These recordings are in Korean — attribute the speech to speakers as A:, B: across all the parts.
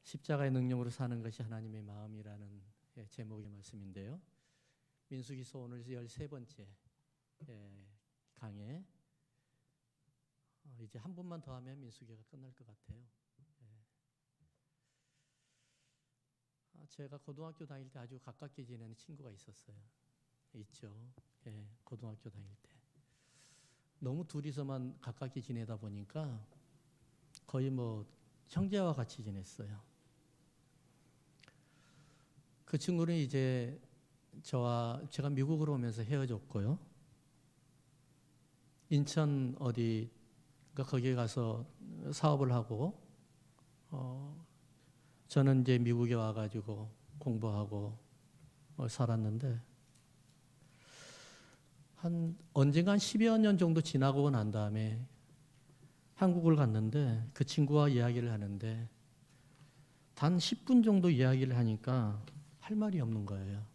A: 십자가의 능력으로 사는 것이 하나님의 마음이라는 제목의 말씀인데요. 민수기서 오늘 13번째 강해. 이제 한 번만 더 하면 민수기가 끝날 것 같아요. 제가 고등학교 다닐 때 아주 가깝게 지내는 친구가 있었어요. 있죠. 고등학교 다닐 때. 너무 둘이서만 가깝게 지내다 보니까 거의 뭐 형제와 같이 지냈어요. 그 친구는 이제 제가 미국으로 오면서 헤어졌고요. 인천 어디 거기에 가서 사업을 하고 저는 이제 미국에 와가지고 공부하고 살았는데 언젠가 한 10여 년 정도 지나고 난 다음에 한국을 갔는데 그 친구와 이야기를 하는데 단 10분 정도 이야기를 하니까 할 말이 없는 거예요.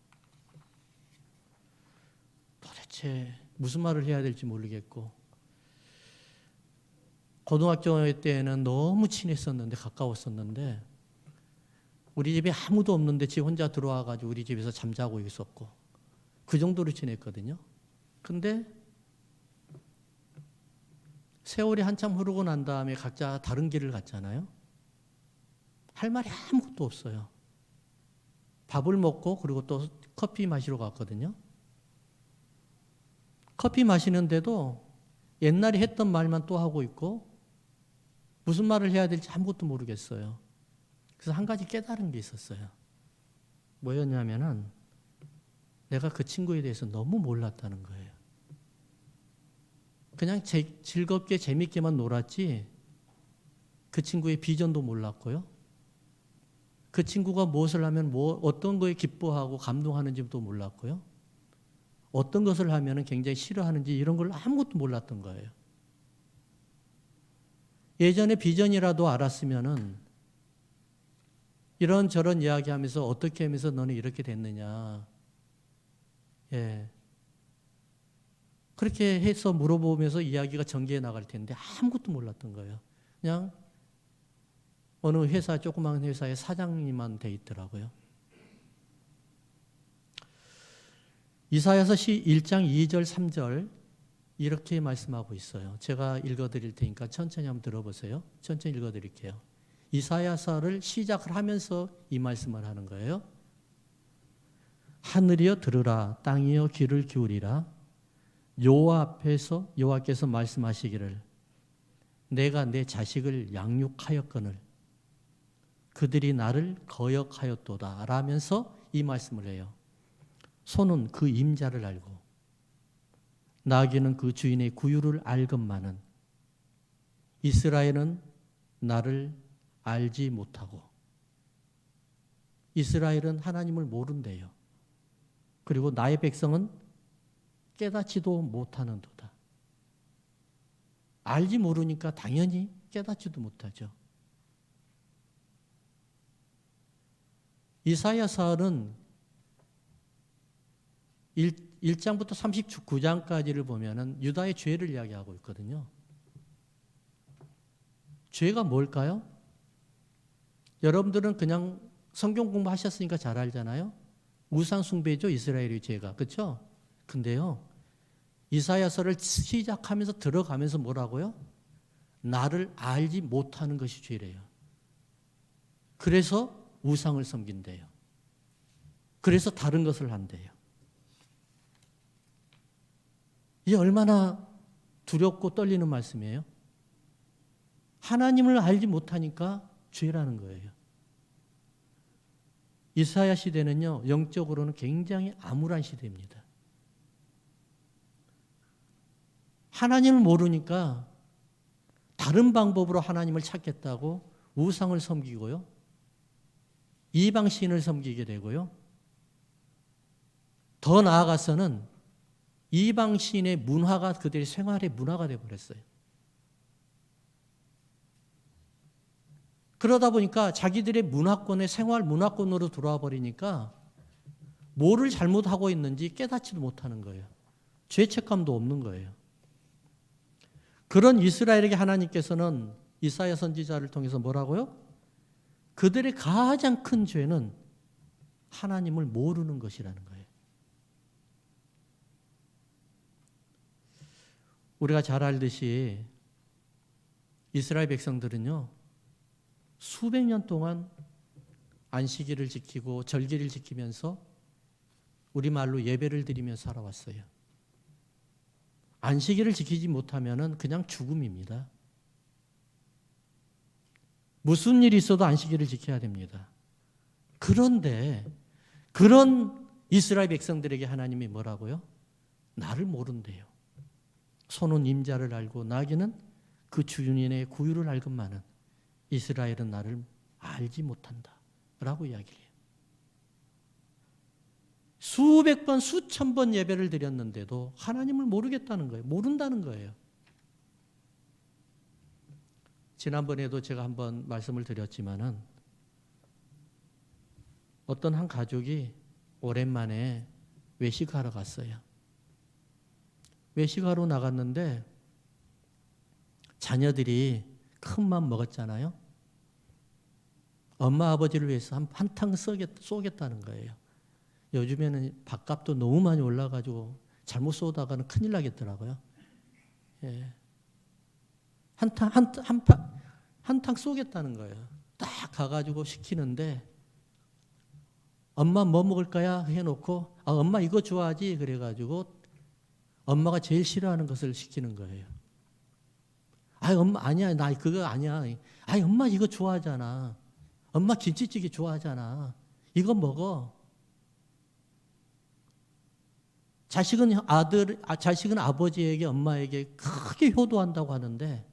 A: 도대체 무슨 말을 해야 될지 모르겠고 고등학교 때는 너무 친했었는데 가까웠었는데 우리 집에 아무도 없는데 지 혼자 들어와가지고 우리 집에서 잠자고 있었고 그 정도로 지냈거든요. 근데 세월이 한참 흐르고 난 다음에 각자 다른 길을 갔잖아요. 할 말이 아무것도 없어요. 밥을 먹고 그리고 또 커피 마시러 갔거든요. 커피 마시는데도 옛날에 했던 말만 또 하고 있고 무슨 말을 해야 될지 아무것도 모르겠어요. 그래서 한 가지 깨달은 게 있었어요. 뭐였냐면은 내가 그 친구에 대해서 너무 몰랐다는 거예요. 그냥 즐겁게 재밌게만 놀았지 그 친구의 비전도 몰랐고요. 그 친구가 무엇을 하면 어떤 거에 기뻐하고 감동하는지도 몰랐고요. 어떤 것을 하면 굉장히 싫어하는지 이런 걸 아무것도 몰랐던 거예요. 예전에 비전이라도 알았으면은 이런저런 이야기하면서 어떻게 하면서 너는 이렇게 됐느냐. 그렇게 해서 물어보면서 이야기가 전개해 나갈 텐데 아무것도 몰랐던 거예요. 그냥 어느 회사, 조그만 회사의 사장님만 돼 있더라고요. 이사야서 1장 2절, 3절 이렇게 말씀하고 있어요. 제가 읽어드릴 테니까 천천히 한번 들어보세요. 천천히 읽어드릴게요. 이사야서를 시작을 하면서 이 말씀을 하는 거예요. 하늘이여 들으라, 땅이여 귀를 기울이라. 여호와께서 말씀하시기를 내가 내 자식을 양육하였거늘 그들이 나를 거역하였도다 라면서 이 말씀을 해요. 소는 그 임자를 알고 나귀는 그 주인의 구유를 알건만은 이스라엘은 나를 알지 못하고 이스라엘은 하나님을 모른대요. 그리고 나의 백성은 깨닫지도 못하는도다. 알지 모르니까 당연히 깨닫지도 못하죠. 이사야서는 1장부터 39장까지를 보면은 유다의 죄를 이야기하고 있거든요. 죄가 뭘까요? 여러분들은 그냥 성경 공부하셨으니까 잘 알잖아요. 우상 숭배죠, 이스라엘의 죄가. 그렇죠? 근데요. 이사야서를 시작하면서 들어가면서 뭐라고요? 나를 알지 못하는 것이 죄래요. 그래서 우상을 섬긴대요. 그래서 다른 것을 한대요. 이게 얼마나 두렵고 떨리는 말씀이에요? 하나님을 알지 못하니까 죄라는 거예요. 이사야 시대는요, 영적으로는 굉장히 암울한 시대입니다. 하나님을 모르니까 다른 방법으로 하나님을 찾겠다고 우상을 섬기고요. 이방신을 섬기게 되고요. 더 나아가서는 이방신의 문화가 그들의 생활의 문화가 되어버렸어요. 그러다 보니까 자기들의 문화권의 생활 문화권으로 들어와 버리니까 뭐를 잘못하고 있는지 깨닫지도 못하는 거예요. 죄책감도 없는 거예요. 그런 이스라엘에게 하나님께서는 이사야 선지자를 통해서 뭐라고요? 그들의 가장 큰 죄는 하나님을 모르는 것이라는 거예요. 우리가 잘 알듯이 이스라엘 백성들은요, 수백 년 동안 안식일을 지키고 절기를 지키면서 우리말로 예배를 드리며 살아왔어요. 안식일을 지키지 못하면 그냥 죽음입니다. 무슨 일이 있어도 안식일을 지켜야 됩니다. 그런데 그런 이스라엘 백성들에게 하나님이 뭐라고요? 나를 모른대요. 손은 임자를 알고 나귀는 그 주인의 구유를 알건만은 이스라엘은 나를 알지 못한다 라고 이야기를 해요. 수백 번 수천 번 예배를 드렸는데도 하나님을 모르겠다는 거예요. 모른다는 거예요. 지난번에도 제가 한번 말씀을 드렸지만은 어떤 한 가족이 오랜만에 외식하러 갔어요. 외식하러 나갔는데 자녀들이 큰 맘 먹었잖아요. 엄마 아버지를 위해서 한탕 쏘겠다는 거예요. 요즘에는 밥값도 너무 많이 올라가지고 잘못 쏘다가는 큰일 나겠더라고요. 예. 한탕 쏘겠다는 거예요. 딱 가가지고 시키는데 엄마 뭐 먹을 거야 해놓고 엄마 이거 좋아하지 그래가지고 엄마가 제일 싫어하는 것을 시키는 거예요. 엄마 아니야 나 그거 아니야. 엄마 이거 좋아하잖아. 엄마 김치찌개 좋아하잖아. 이거 먹어. 자식은 아버지에게 엄마에게 크게 효도한다고 하는데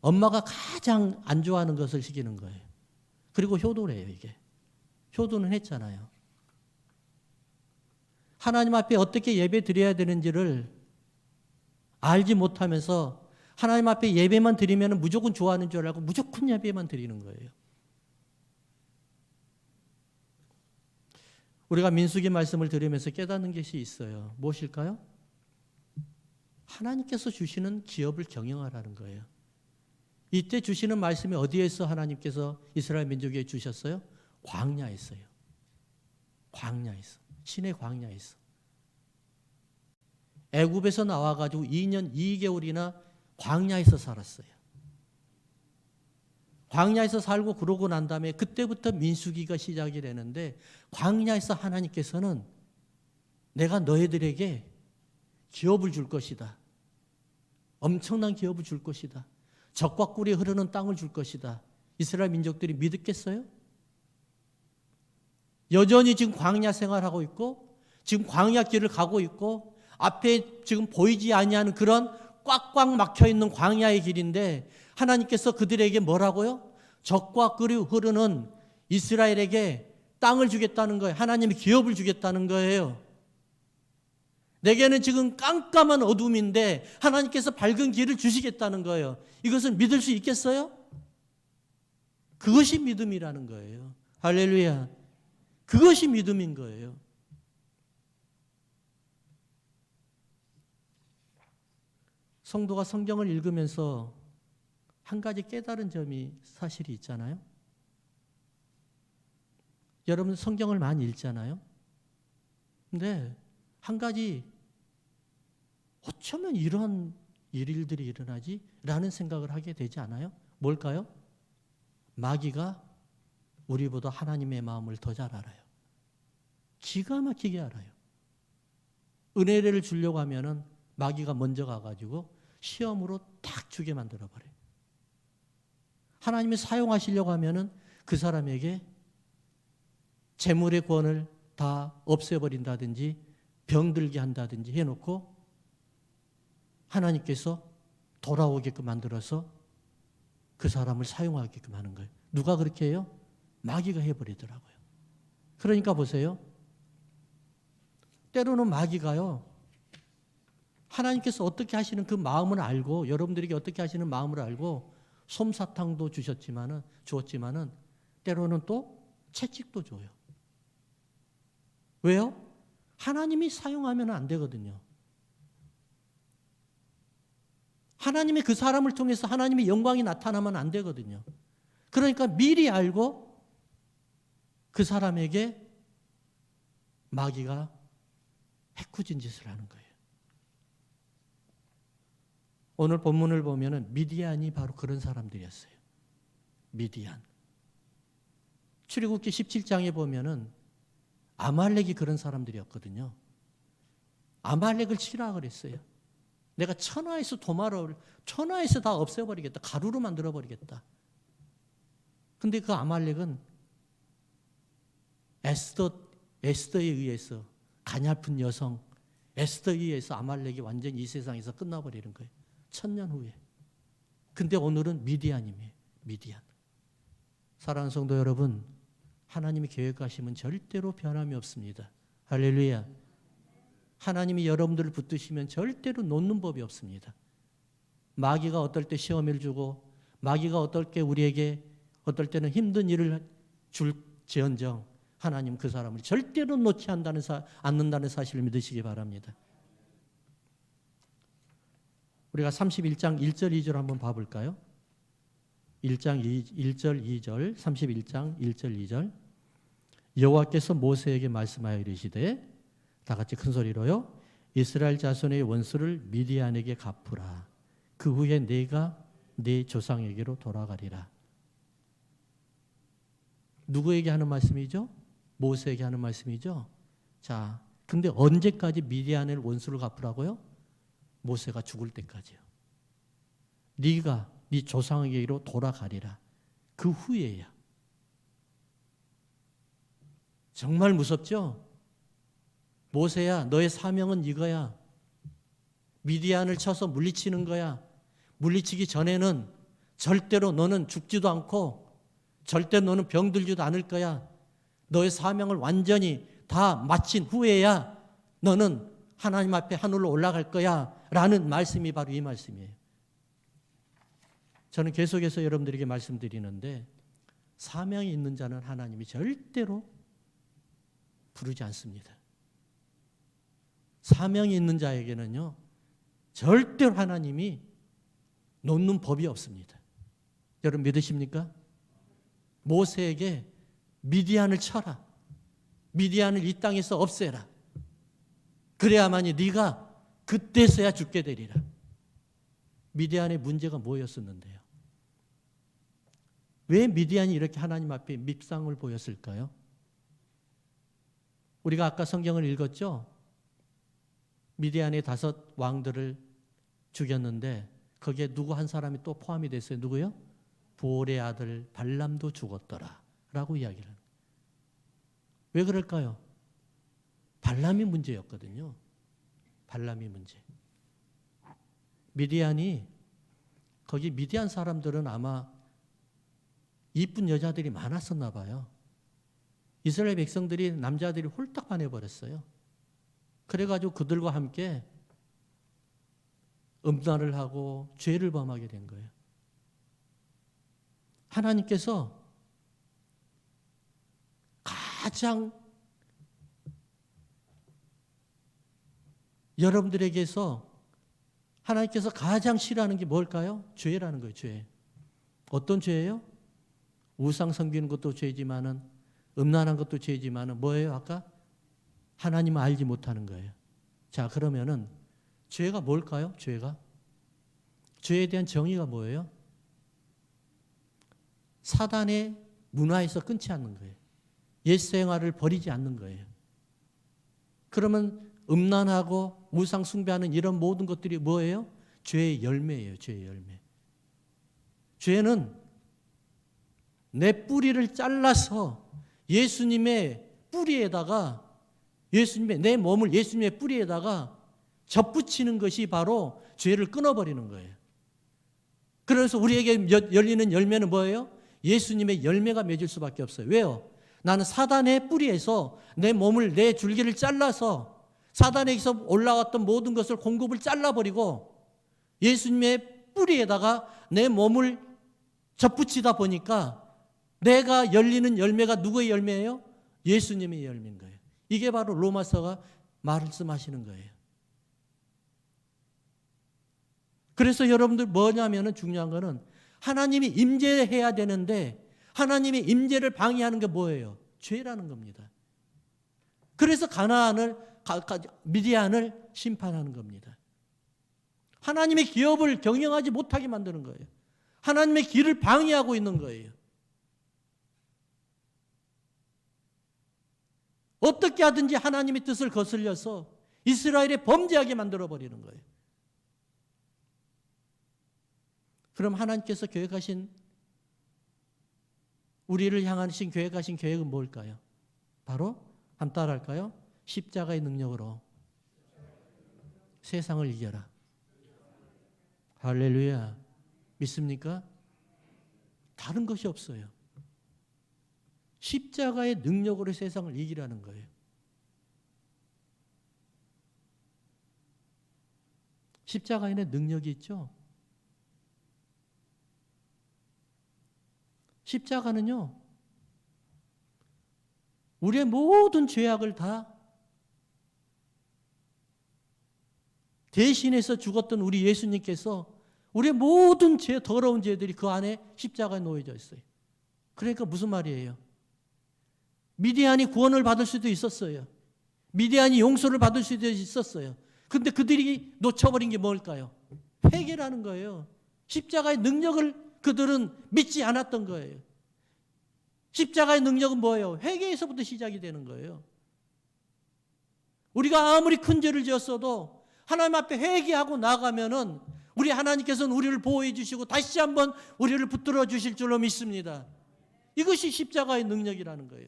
A: 엄마가 가장 안 좋아하는 것을 시키는 거예요. 그리고 효도를 해요, 이게. 효도는 했잖아요. 하나님 앞에 어떻게 예배 드려야 되는지를 알지 못하면서 하나님 앞에 예배만 드리면 무조건 좋아하는 줄 알고 무조건 예배만 드리는 거예요. 우리가 민수기 말씀을 들으면서 깨닫는 것이 있어요. 무엇일까요? 하나님께서 주시는 기업을 경영하라는 거예요. 이때 주시는 말씀이 어디에서 하나님께서 이스라엘 민족에게 주셨어요? 광야에서요. 광야에서. 신의 광야에서. 애굽에서 나와가지고 2년 2개월이나 광야에서 살았어요. 광야에서 살고 그러고 난 다음에 그때부터 민수기가 시작이 되는데 광야에서 하나님께서는 내가 너희들에게 기업을 줄 것이다. 엄청난 기업을 줄 것이다. 젖과 꿀이 흐르는 땅을 줄 것이다. 이스라엘 민족들이 믿었겠어요? 여전히 지금 광야 생활하고 있고 지금 광야 길을 가고 있고 앞에 지금 보이지 아니하는 그런 꽉꽉 막혀있는 광야의 길인데 하나님께서 그들에게 뭐라고요? 젖과 꿀이 흐르는 이스라엘에게 땅을 주겠다는 거예요. 하나님이 기업을 주겠다는 거예요. 내게는 지금 깜깜한 어둠인데 하나님께서 밝은 길을 주시겠다는 거예요. 이것을 믿을 수 있겠어요? 그것이 믿음이라는 거예요. 할렐루야. 그것이 믿음인 거예요. 성도가 성경을 읽으면서 한 가지 깨달은 점이 사실이 있잖아요. 여러분 성경을 많이 읽잖아요. 근데 한 가지 어쩌면 이런 일들이 일어나지? 라는 생각을 하게 되지 않아요? 뭘까요? 마귀가 우리보다 하나님의 마음을 더 잘 알아요. 기가 막히게 알아요. 은혜를 주려고 하면은 마귀가 먼저 가가지고 시험으로 딱 주게 만들어버려요. 하나님이 사용하시려고 하면은 그 사람에게 재물의 권을 다 없애버린다든지 병들게 한다든지 해놓고 하나님께서 돌아오게끔 만들어서 그 사람을 사용하게끔 하는 거예요. 누가 그렇게 해요? 마귀가 해버리더라고요. 그러니까 보세요. 때로는 마귀가요. 하나님께서 어떻게 하시는 그 마음을 알고 여러분들에게 어떻게 하시는 마음을 알고 솜사탕도 주었지만은 때로는 또 채찍도 줘요. 왜요? 하나님이 사용하면 안 되거든요. 하나님의 그 사람을 통해서 하나님의 영광이 나타나면 안 되거든요. 그러니까 미리 알고 그 사람에게 마귀가 해코진 짓을 하는 거예요. 오늘 본문을 보면은 미디안이 바로 그런 사람들이었어요. 미디안. 출애굽기 17장에 보면은 아말렉이 그런 사람들이었거든요. 아말렉을 치라 그랬어요. 내가 천하에서 천하에서 다 없애버리겠다. 가루로 만들어버리겠다. 근데 그 아말렉은 에스더에 의해서, 가냘픈 여성 에스더에 의해서 아말렉이 완전히 이 세상에서 끝나버리는 거예요. 1000년 후에. 근데 오늘은 미디안이에요. 미디안. 사랑하는 성도 여러분, 하나님이 계획하시면 절대로 변함이 없습니다. 할렐루야. 하나님이 여러분들을 붙드시면 절대로 놓는 법이 없습니다. 마귀가 어떨 때 시험을 주고, 마귀가 어떨 때 우리에게 어떨 때는 힘든 일을 줄지언정 하나님 그 사람을 절대로 놓지 않는다는 사실을 믿으시기 바랍니다. 우리가 31장 1절 2절 한번 봐볼까요? 1장 1절 2절 31장 1절 2절 여호와께서 모세에게 말씀하여 이르시되 다 같이 큰 소리로요. 이스라엘 자손의 원수를 미디안에게 갚으라. 그 후에 내가 네 조상에게로 돌아가리라. 누구에게 하는 말씀이죠? 모세에게 하는 말씀이죠. 자, 근데 언제까지 미디안의 원수를 갚으라고요? 모세가 죽을 때까지요. 네가 네 조상에게로 돌아가리라. 그 후에야. 정말 무섭죠? 모세야, 너의 사명은 이거야. 미디안을 쳐서 물리치는 거야. 물리치기 전에는 절대로 너는 죽지도 않고 절대 너는 병들지도 않을 거야. 너의 사명을 완전히 다 마친 후에야 너는 하나님 앞에 하늘로 올라갈 거야 라는 말씀이 바로 이 말씀이에요. 저는 계속해서 여러분들에게 말씀드리는데 사명이 있는 자는 하나님이 절대로 부르지 않습니다. 사명이 있는 자에게는요 절대로 하나님이 놓는 법이 없습니다. 여러분 믿으십니까? 모세에게 미디안을 쳐라. 미디안을 이 땅에서 없애라. 그래야만이 네가 그때서야 죽게 되리라. 미디안의 문제가 뭐였었는데요? 왜 미디안이 이렇게 하나님 앞에 밉상을 보였을까요? 우리가 아까 성경을 읽었죠? 미디안의 5 왕들을 죽였는데 거기에 누구 한 사람이 또 포함이 됐어요. 누구요? 보올의 아들 발람도 죽었더라 라고 이야기를 합니다. 왜 그럴까요? 발람이 문제였거든요. 발람이 문제. 미디안이 거기 미디안 사람들은 아마 이쁜 여자들이 많았었나 봐요. 이스라엘 백성들이 남자들이 홀딱 반해버렸어요. 그래가지고 그들과 함께 음란을 하고 죄를 범하게 된 거예요. 하나님께서 가장 여러분들에게서 하나님께서 가장 싫어하는 게 뭘까요? 죄라는 거예요. 죄. 어떤 죄예요? 우상 섬기는 것도 죄지만은 음란한 것도 죄지만은 뭐예요? 아까 하나님을 알지 못하는 거예요. 자, 그러면은 죄가 뭘까요? 죄에 대한 정의가 뭐예요? 사단의 문화에서 끊지 않는 거예요. 옛 생활을 버리지 않는 거예요. 그러면 음란하고 우상 숭배하는 이런 모든 것들이 뭐예요? 죄의 열매예요. 죄의 열매. 죄는 내 뿌리를 잘라서 예수님의 뿌리에다가 내 몸을 예수님의 뿌리에다가 접붙이는 것이 바로 죄를 끊어버리는 거예요. 그래서 우리에게 열리는 열매는 뭐예요? 예수님의 열매가 맺을 수밖에 없어요. 왜요? 나는 사단의 뿌리에서 내 몸을, 내 줄기를 잘라서 사단에게서 올라왔던 모든 것을 공급을 잘라버리고 예수님의 뿌리에다가 내 몸을 접붙이다 보니까 내가 열리는 열매가 누구의 열매예요? 예수님의 열매인 거예요. 이게 바로 로마서가 말씀하시는 거예요. 그래서 여러분들 뭐냐면은 중요한 거는 하나님이 임재해야 되는데 하나님의 임재를 방해하는 게 뭐예요? 죄라는 겁니다. 그래서 미디안을 심판하는 겁니다. 하나님의 기업을 경영하지 못하게 만드는 거예요. 하나님의 길을 방해하고 있는 거예요. 어떻게 하든지 하나님의 뜻을 거슬려서 이스라엘에 범죄하게 만들어버리는 거예요. 그럼 하나님께서 계획하신, 우리를 향하신 계획하신 계획은 뭘까요? 바로 한번 따라할까요? 십자가의 능력으로 세상을 이겨라. 할렐루야. 믿습니까? 다른 것이 없어요. 십자가의 능력으로 세상을 이기라는 거예요. 십자가에는 능력이 있죠. 십자가는요, 우리의 모든 죄악을 다 대신해서 죽었던 우리 예수님께서 우리의 모든 죄, 더러운 죄들이 그 안에 십자가에 놓여져 있어요. 그러니까 무슨 말이에요? 미디안이 구원을 받을 수도 있었어요. 미디안이 용서를 받을 수도 있었어요. 근데 그들이 놓쳐버린 게 뭘까요? 회개라는 거예요. 십자가의 능력을 그들은 믿지 않았던 거예요. 십자가의 능력은 뭐예요? 회개에서부터 시작이 되는 거예요. 우리가 아무리 큰 죄를 지었어도 하나님 앞에 회개하고 나가면은 우리 하나님께서는 우리를 보호해 주시고 다시 한번 우리를 붙들어 주실 줄로 믿습니다. 이것이 십자가의 능력이라는 거예요.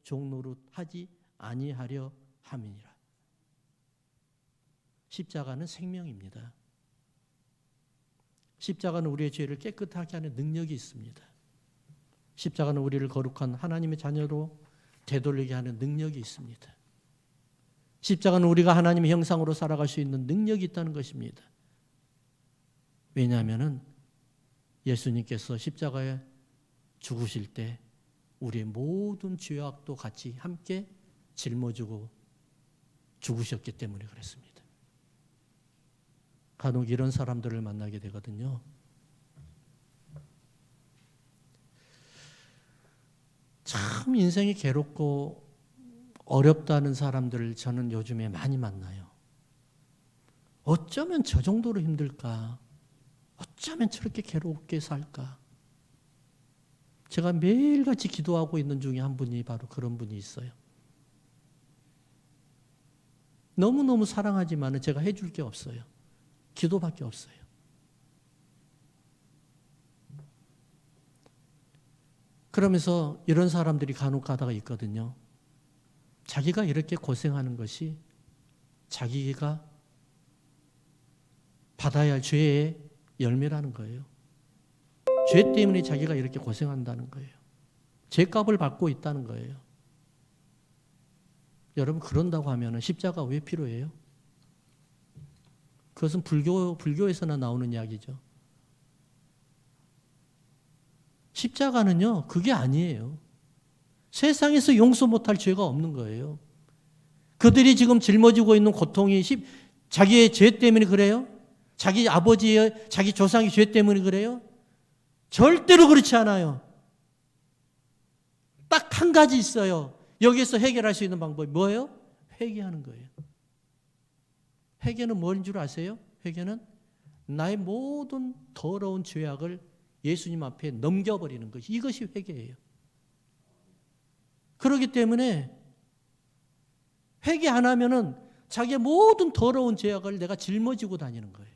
A: 종노릇 하지 아니하려 함이니라. 십자가는 생명입니다. 십자가는 우리의 죄를 깨끗하게 하는 능력이 있습니다. 십자가는 우리를 거룩한 하나님의 자녀로 되돌리게 하는 능력이 있습니다. 십자가는 우리가 하나님의 형상으로 살아갈 수 있는 능력이 있다는 것입니다. 왜냐하면 예수님께서 십자가에 죽으실 때 우리의 모든 죄악도 같이 함께 짊어지고 죽으셨기 때문에 그렇습니다. 간혹 이런 사람들을 만나게 되거든요. 참 인생이 괴롭고 어렵다는 사람들을 저는 요즘에 많이 만나요. 어쩌면 저 정도로 힘들까? 어쩌면 저렇게 괴롭게 살까? 제가 매일같이 기도하고 있는 중에 한 분이 바로 그런 분이 있어요. 너무너무 사랑하지만 제가 해줄 게 없어요. 기도밖에 없어요. 그러면서 이런 사람들이 간혹 가다가 있거든요. 자기가 이렇게 고생하는 것이 자기가 받아야 할 죄의 열매라는 거예요. 죄 때문에 자기가 이렇게 고생한다는 거예요. 죄값을 받고 있다는 거예요. 여러분, 그런다고 하면 십자가 왜 필요해요? 그것은 불교에서나 나오는 이야기죠. 십자가는요, 그게 아니에요. 세상에서 용서 못할 죄가 없는 거예요. 그들이 지금 짊어지고 있는 고통이 자기의 죄 때문에 그래요? 자기 아버지의, 자기 조상의 죄 때문에 그래요? 절대로 그렇지 않아요. 딱 한 가지 있어요. 여기에서 해결할 수 있는 방법이 뭐예요? 회개하는 거예요. 회개는 뭔 줄 아세요? 회개는 나의 모든 더러운 죄악을 예수님 앞에 넘겨버리는 것이, 이것이 회개예요. 그렇기 때문에 회개 안 하면은 자기의 모든 더러운 죄악을 내가 짊어지고 다니는 거예요.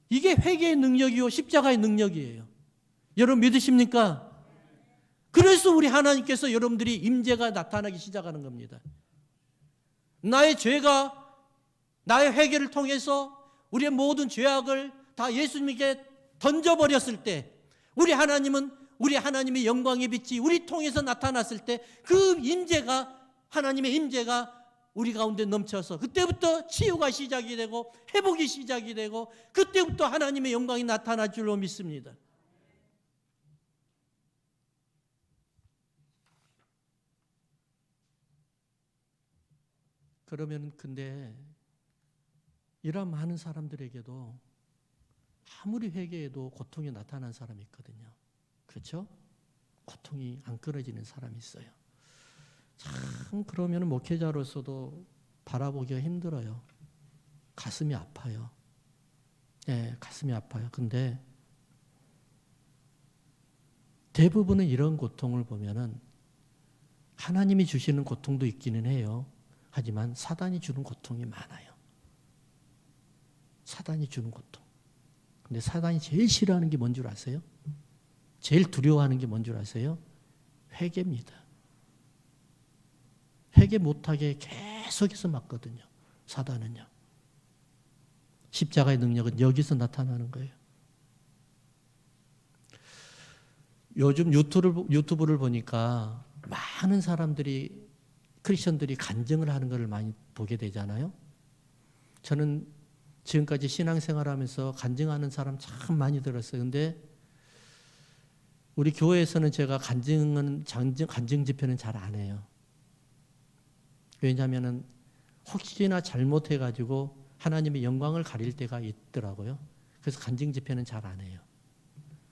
A: 이게 회개의 능력이요, 십자가의 능력이에요. 여러분 믿으십니까? 그래서 우리 하나님께서 여러분들이 임재가 나타나기 시작하는 겁니다. 나의 죄가, 나의 회개를 통해서 우리의 모든 죄악을 다 예수님께 던져버렸을 때, 우리 하나님은, 우리 하나님의 영광의 빛이 우리 통해서 나타났을 때 그 임재가, 하나님의 임재가 우리 가운데 넘쳐서 그때부터 치유가 시작이 되고 회복이 시작이 되고 그때부터 하나님의 영광이 나타날 줄로 믿습니다. 그러면 근데 이런 많은 사람들에게도 아무리 회개해도 고통이 나타난 사람이 있거든요. 그렇죠? 고통이 안 끊어지는 사람이 있어요. 참 그러면 목회자로서도 바라보기가 힘들어요. 가슴이 아파요. 네, 가슴이 아파요. 근데 대부분은 이런 고통을 보면은 하나님이 주시는 고통도 있기는 해요. 하지만 사단이 주는 고통이 많아요. 사단이 주는 고통. 근데 사단이 제일 싫어하는 게 뭔 줄 아세요? 제일 두려워하는 게 뭔 줄 아세요? 회개입니다. 회개 못하게 계속해서 막거든요. 사단은요. 십자가의 능력은 여기서 나타나는 거예요. 요즘 유튜브를 보니까 많은 사람들이 크리스천들이 간증을 하는 것을 많이 보게 되잖아요. 저는 지금까지 신앙생활하면서 간증하는 사람 참 많이 들었어요. 근데 우리 교회에서는 제가 간증 집회는 잘 안 해요. 왜냐하면 혹시나 잘못해가지고 하나님의 영광을 가릴 때가 있더라고요. 그래서 간증 집회는 잘 안 해요.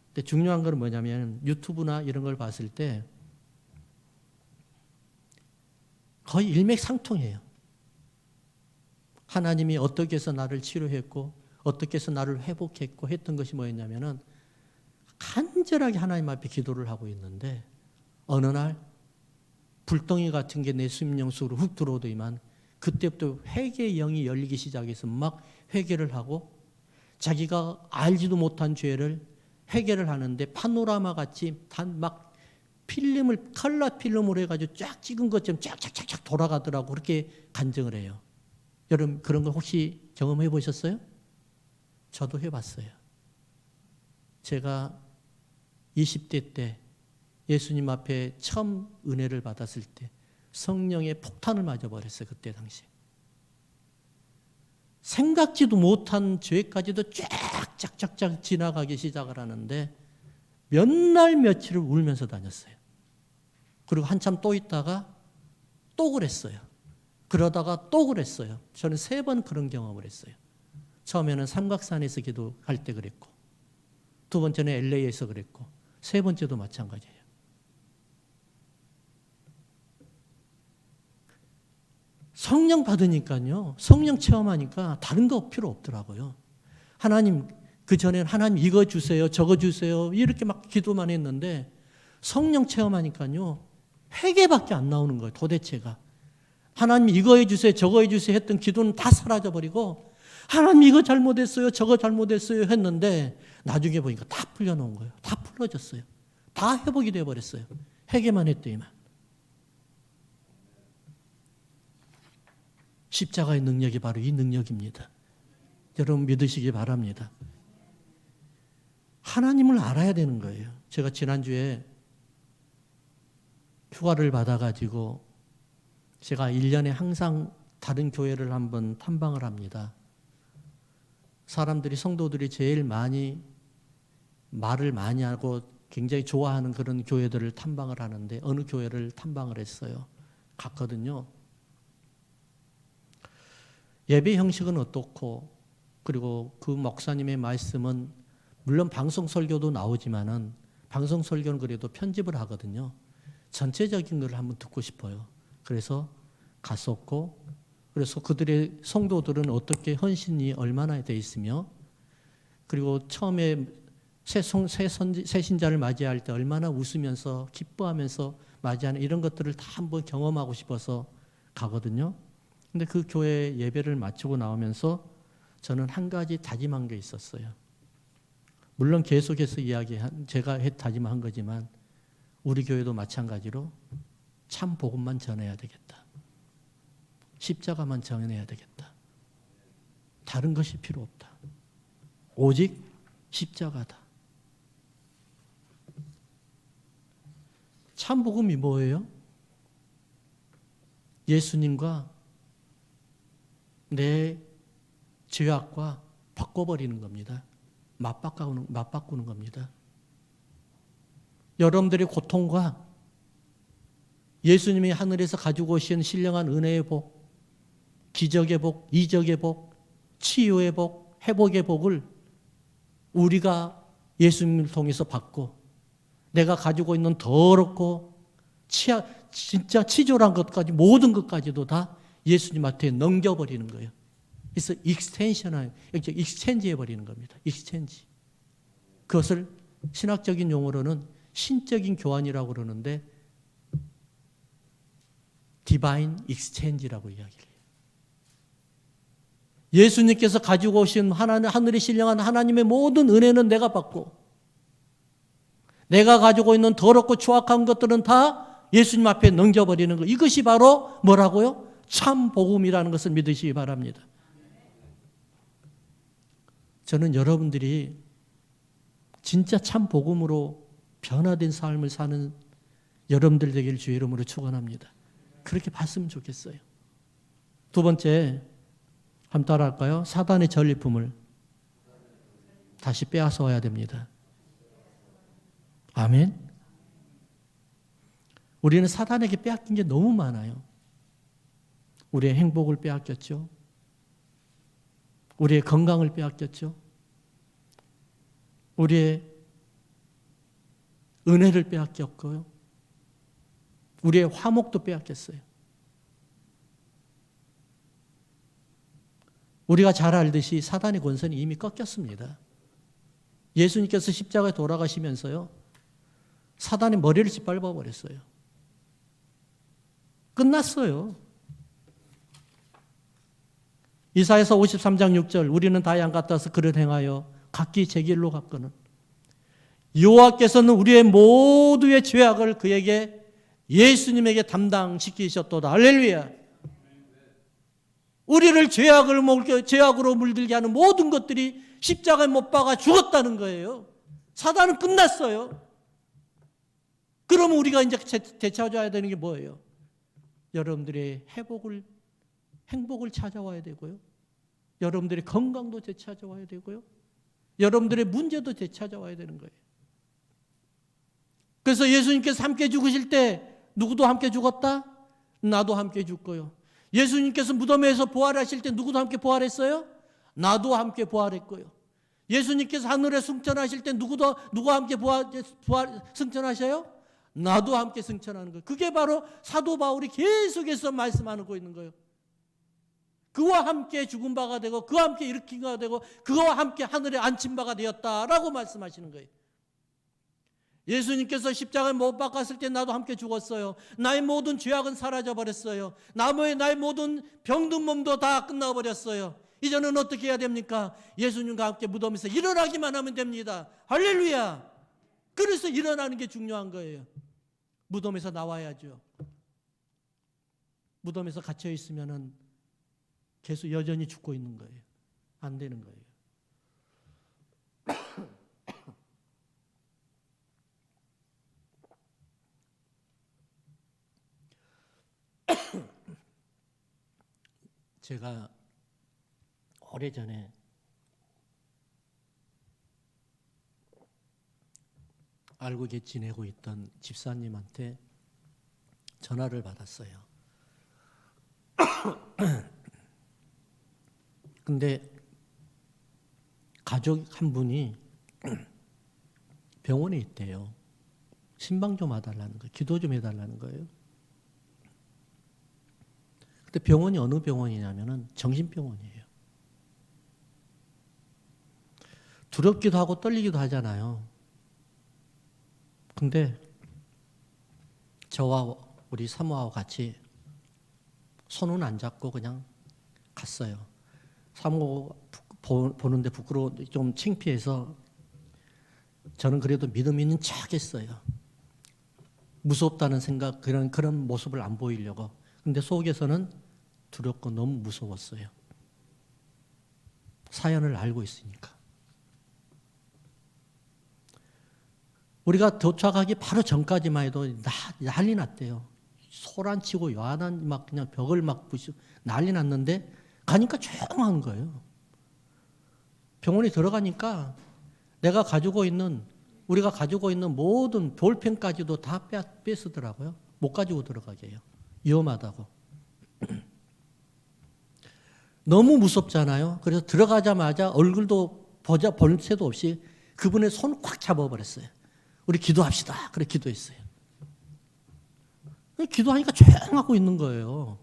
A: 근데 중요한 건 뭐냐면 유튜브나 이런 걸 봤을 때 거의 일맥상통해요. 하나님이 어떻게 해서 나를 치료했고 어떻게 해서 나를 회복했고 했던 것이 뭐였냐면은 간절하게 하나님 앞에 기도를 하고 있는데 어느 날 불덩이 같은 게 내 심령 속으로 훅 들어오더니만 그때부터 회개의 영이 열리기 시작해서 막 회개를 하고 자기가 알지도 못한 죄를 회개를 하는데 파노라마 같이 막 필름을 컬러 필름으로 해가지고 쫙 찍은 것처럼 쫙쫙쫙쫙 돌아가더라고 그렇게 간증을 해요. 여러분 그런 거 혹시 경험해 보셨어요? 저도 해봤어요. 제가 20대 때 예수님 앞에 처음 은혜를 받았을 때 성령의 폭탄을 맞아버렸어요. 그때 당시에. 생각지도 못한 죄까지도 쫙쫙쫙쫙 지나가기 시작을 하는데 몇 날 며칠을 울면서 다녔어요. 그리고 한참 또 있다가 또 그랬어요. 그러다가 또 그랬어요. 저는 3번 그런 경험을 했어요. 처음에는 삼각산에서 기도할 때 그랬고 두 번째는 LA에서 그랬고 세 번째도 마찬가지예요. 성령 받으니까요. 성령 체험하니까 다른 거 필요 없더라고요. 하나님 그전에는 하나님 이거 주세요. 저거 주세요. 이렇게 막 기도만 했는데 성령 체험하니까요. 회개밖에 안 나오는 거예요. 도대체가. 하나님 이거 해주세요. 저거 해주세요 했던 기도는 다 사라져버리고 하나님 이거 잘못했어요. 저거 잘못했어요 했는데 나중에 보니까 다 풀려놓은 거예요. 다 풀어졌어요. 다 회복이 되어버렸어요. 회개만 했더니만. 십자가의 능력이 바로 이 능력입니다. 여러분 믿으시기 바랍니다. 하나님을 알아야 되는 거예요. 제가 지난주에 휴가를 받아가지고 제가 1년에 항상 다른 교회를 한번 탐방을 합니다. 사람들이 성도들이 제일 많이 말을 많이 하고 굉장히 좋아하는 그런 교회들을 탐방을 하는데 어느 교회를 탐방을 했어요. 갔거든요. 예배 형식은 어떻고 그리고 그 목사님의 말씀은 물론 방송 설교도 나오지만은 방송 설교는 그래도 편집을 하거든요. 전체적인 걸 한번 듣고 싶어요. 그래서 갔었고 그래서 그들의 성도들은 어떻게 헌신이 얼마나 돼 있으며 그리고 처음에 새 신자를 맞이할 때 얼마나 웃으면서 기뻐하면서 맞이하는 이런 것들을 다 한번 경험하고 싶어서 가거든요. 근데 그 교회 예배를 마치고 나오면서 저는 한 가지 다짐한 게 있었어요. 물론 계속해서 제가 다짐한 거지만 우리 교회도 마찬가지로 참 복음만 전해야 되겠다. 십자가만 전해야 되겠다. 다른 것이 필요 없다. 오직 십자가다. 참 복음이 뭐예요? 예수님과 내 죄악과 바꿔버리는 겁니다. 맞바꾸는 겁니다. 여러분들의 고통과 예수님이 하늘에서 가지고 오신 신령한 은혜의 복, 기적의 복, 이적의 복, 치유의 복, 회복의 복을 우리가 예수님을 통해서 받고 내가 가지고 있는 더럽고 진짜 치졸한 것까지 모든 것까지도 다 예수님한테 넘겨버리는 거예요. 그래서 익스체인지 해버리는 겁니다. 익스체인지. 그것을 신학적인 용어로는 신적인 교환이라고 그러는데 디바인 익스체인지라고 이야기를 해요. 예수님께서 가지고 오신 하늘에 신령한 하나님의 모든 은혜는 내가 받고 내가 가지고 있는 더럽고 추악한 것들은 다 예수님 앞에 넘겨버리는 것. 이것이 바로 뭐라고요? 참 복음이라는 것을 믿으시기 바랍니다. 저는 여러분들이 진짜 참 복음으로 변화된 삶을 사는 여러분들 되길 주의 이름으로 축원합니다. 그렇게 봤으면 좋겠어요. 두 번째, 한번 따라할까요? 사단의 전리품을 다시 빼앗아 와야 됩니다. 아멘. 우리는 사단에게 빼앗긴 게 너무 많아요. 우리의 행복을 빼앗겼죠. 우리의 건강을 빼앗겼죠. 우리의 은혜를 빼앗겼고요. 우리의 화목도 빼앗겼어요. 우리가 잘 알듯이 사단의 권세는 이미 꺾였습니다. 예수님께서 십자가에 돌아가시면서요, 사단의 머리를 짓밟아 버렸어요. 끝났어요. 이사야서 53장 6절 우리는 다 양 같아서 그릇 행하여 각기 제 길로 갔거늘 여호와께서는 우리의 모두의 죄악을 그에게 예수님에게 담당시키셨도다. 할렐루야. 우리를 죄악으로 물들게 하는 모든 것들이 십자가에 못 박아 죽었다는 거예요. 사단은 끝났어요. 그러면 우리가 이제 되찾아야 되는 게 뭐예요? 여러분들의 행복을 찾아와야 되고요. 여러분들의 건강도 되찾아와야 되고요. 여러분들의 문제도 되찾아와야 되는 거예요. 그래서 예수님께서 함께 죽으실 때 누구도 함께 죽었다? 나도 함께 죽고요. 예수님께서 무덤에서 부활하실 때 누구도 함께 부활했어요? 나도 함께 부활했고요. 예수님께서 하늘에 승천하실 때 누가 함께 승천하셔요? 나도 함께 승천하는 거예요. 그게 바로 사도 바울이 계속해서 말씀하고 있는 거예요. 그와 함께 죽은 바가 되고 그와 함께 일으킨 바가 되고 그와 함께 하늘에 앉힌 바가 되었다라고 말씀하시는 거예요. 예수님께서 십자가에 못 박았을 때 나도 함께 죽었어요. 나의 모든 죄악은 사라져버렸어요. 나의 모든 병든 몸도 다 끝나버렸어요. 이제는 어떻게 해야 됩니까? 예수님과 함께 무덤에서 일어나기만 하면 됩니다. 할렐루야. 그래서 일어나는 게 중요한 거예요. 무덤에서 나와야죠. 무덤에서 갇혀 있으면은 계속 여전히 죽고 있는 거예요. 안 되는 거예요. 제가 오래전에 알고 지내고 있던 집사님한테 전화를 받았어요. 근데 가족 한 분이 병원에 있대요. 신방 좀 와달라는 거예요. 기도 좀 해달라는 거예요. 근데 병원이 어느 병원이냐면은 정신병원이에요. 두렵기도 하고 떨리기도 하잖아요. 근데 저와 우리 사모하고 같이 손은 안 잡고 그냥 갔어요. 사모 보는데 부끄러워 좀 창피해서 저는 그래도 믿음 있는 척 했어요. 무섭다는 생각 그런 모습을 안 보이려고. 근데 속에서는 두렵고 너무 무서웠어요. 사연을 알고 있으니까. 우리가 도착하기 바로 전까지만 해도 난리 났대요. 소란치고 요한한 막 그냥 벽을 막 부시고 난리 났는데 가니까 조용한 거예요. 병원에 들어가니까 우리가 가지고 있는 모든 볼펜까지도 다 뺏으더라고요. 못 가지고 들어가게 해요. 위험하다고. 너무 무섭잖아요. 그래서 들어가자마자 얼굴도 볼 새도 없이 그분의 손을 꽉 잡아버렸어요. 우리 기도합시다. 그래 기도했어요. 기도하니까 조용하고 있는 거예요.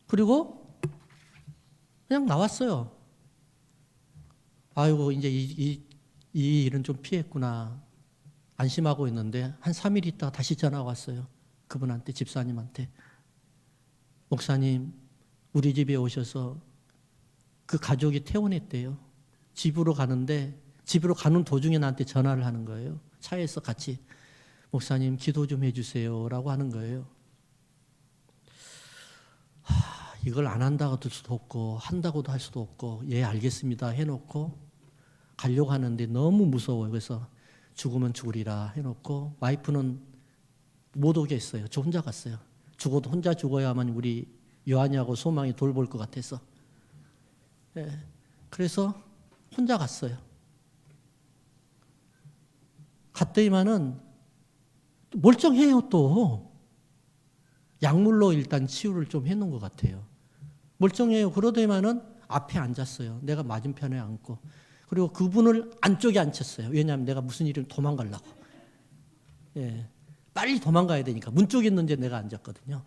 A: 그리고 그냥 나왔어요. 아이고 이제 이 일은 좀 피했구나. 안심하고 있는데 한 3일 있다가 다시 전화가 왔어요. 그분한테, 집사님한테. 목사님, 우리 집에 오셔서 그 가족이 퇴원했대요. 집으로 가는데 집으로 가는 도중에 나한테 전화를 하는 거예요. 차에서 같이. 목사님 기도 좀 해주세요 라고 하는 거예요. 이걸 안 한다고 할 수도 없고 한다고도 할 수도 없고 예 알겠습니다 해놓고 가려고 하는데 너무 무서워요. 그래서 죽으면 죽으리라 해놓고 와이프는 못 오겠어요. 저 혼자 갔어요. 죽어도 혼자 죽어야만 우리 요한이하고 소망이 돌볼 것 같아서. 예, 그래서 혼자 갔어요. 갔더니만은 멀쩡해요. 또 약물로 일단 치유를 좀 해놓은 것 같아요. 멀쩡해요. 그러더니만은 앞에 앉았어요. 내가 맞은편에 앉고. 그리고 그분을 안쪽에 앉혔어요. 왜냐하면 내가 무슨 일을 도망가려고. 예, 빨리 도망가야 되니까. 문 쪽에 있는 데 내가 앉았거든요.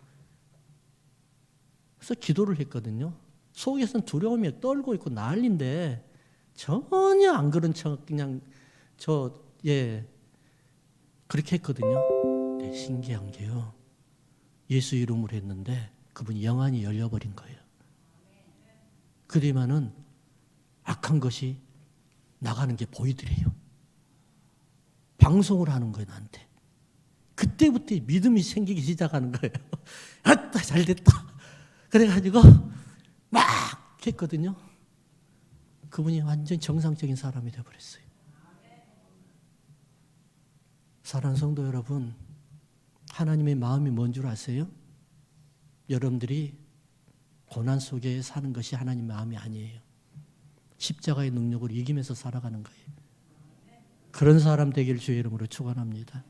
A: 그래서 기도를 했거든요. 속에서는 두려움이 떨고 있고 난리인데 전혀 안 그런 척 그냥 그렇게 했거든요. 네, 신기한 게요. 예수 이름으로 했는데 그분이 영안이 열려버린 거예요. 그러면은 악한 것이 나가는 게 보이더래요. 방송을 하는 거예요, 나한테. 그때부터 믿음이 생기기 시작하는 거예요. 아따, 잘 됐다. 그래가지고 막 했거든요. 그분이 완전 정상적인 사람이 되어버렸어요. 사랑하는 성도 여러분, 하나님의 마음이 뭔 줄 아세요? 여러분들이 고난 속에 사는 것이 하나님의 마음이 아니에요. 십자가의 능력으로 이기면서 살아가는 거예요. 그런 사람 되기를 주의 이름으로 축원합니다.